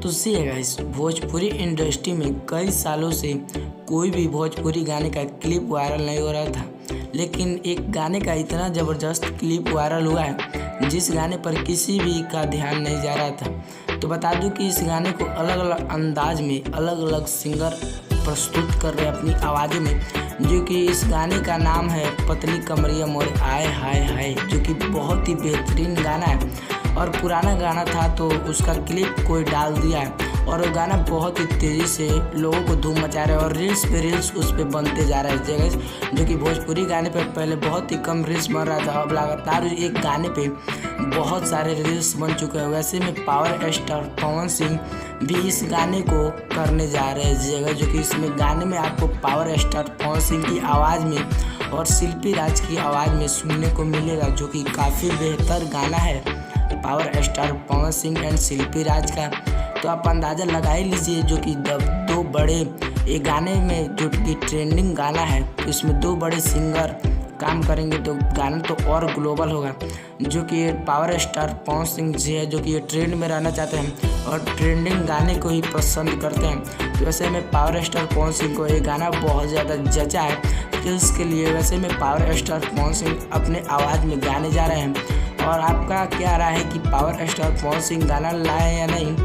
तो सी है guys, Bhojpuri industry में कई सालों से कोई भी भोजपुरी गाने का क्लिप वायरल नहीं हो रहा था, लेकिन एक गाने का इतना ज़बरदस्त क्लिप वायरल हुआ है जिस गाने पर किसी भी का ध्यान नहीं जा रहा था। तो बता दूं कि इस गाने को अलग अलग अंदाज में अलग अलग सिंगर प्रस्तुत कर रहे हैं अपनी आवाज़ों में, जो कि इस गाने का नाम है पतली कमरिया मोरे आए हाय हाय, जो कि बहुत ही बेहतरीन गाना है। और पुराना गाना था तो उसका क्लिप कोई डाल दिया है और वो गाना बहुत ही तेज़ी से लोगों को धूम मचा रहा है और रील्स पे रील्स उस पर बनते जा रहा है जगह, जो कि भोजपुरी गाने पे पहले बहुत ही कम रील्स बन रहा था, अब लगातार एक गाने पे बहुत सारे रील्स बन चुके हैं। वैसे में पावर स्टार पवन सिंह भी इस गाने को करने जा रहे हैं जगह, जो कि इसमें गाने में आपको पावर स्टार पवन सिंह की आवाज़ में और शिल्पी राज की आवाज़ में सुनने को मिलेगा, जो कि काफ़ी बेहतर गाना है power star Pawan Singh and Shilpi Raj का। तो आप अंदाज़ा लगा ही लीजिए, जो कि दो बड़े ये गाने में जो कि ट्रेंडिंग गाना है, तो इसमें दो बड़े सिंगर काम करेंगे तो गाना तो और ग्लोबल होगा। जो कि ये पावर स्टार पवन सिंह जी है, जो कि ये ट्रेंड में रहना चाहते हैं और ट्रेंडिंग गाने को ही पसंद करते हैं। तो वैसे में पावर स्टार पवन सिंह को ये गाना बहुत ज़्यादा जचा है स्किल्स के लिए। वैसे में पावर स्टार पवन सिंह अपने आवाज़ में गाने जा रहे हैं, और आपका क्या राय है कि पावर स्टार पवन सिंह गाना लाए या नहीं?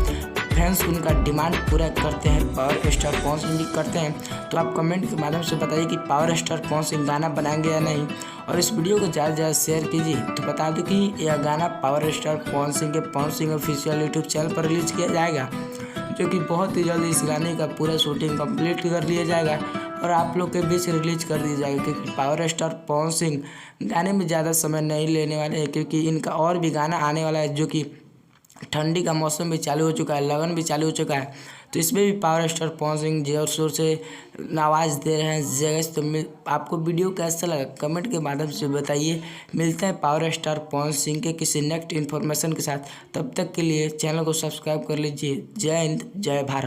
फैंस उनका डिमांड पूरा करते हैं, पावर स्टार पवन सिंह भी करते हैं। तो आप कमेंट के माध्यम से बताइए कि पावर स्टार पवन सिंह गाना बनाएंगे या नहीं, और इस वीडियो को ज़्यादा से ज़्यादा शेयर कीजिए। तो बता दूं कि यह गाना पावर स्टार पवन सिंह के Pawan Singh official YouTube channel पर रिलीज किया जाएगा, जो कि बहुत ही जल्दी इस गाने का पूरा शूटिंग कंप्लीट कर लिया जाएगा और आप लोग के बीच रिलीज कर दी जाएगी, क्योंकि पावर स्टार पवन सिंह गाने में ज़्यादा समय नहीं लेने वाले हैं, क्योंकि इनका और भी गाना आने वाला है, जो कि ठंडी का मौसम भी चालू हो चुका है, लगन भी चालू हो चुका है। तो इसमें भी पावर स्टार पवन सिंह जोर शोर से आवाज़ दे रहे हैं जगह। तो आपको वीडियो कैसा लगा कमेंट के माध्यम से बताइए। मिलते हैं पावर स्टार पवन सिंह के किसी नेक्स्ट इन्फॉर्मेशन के साथ, तब तक के लिए चैनल को सब्सक्राइब कर लीजिए। जय हिंद, जय भारत।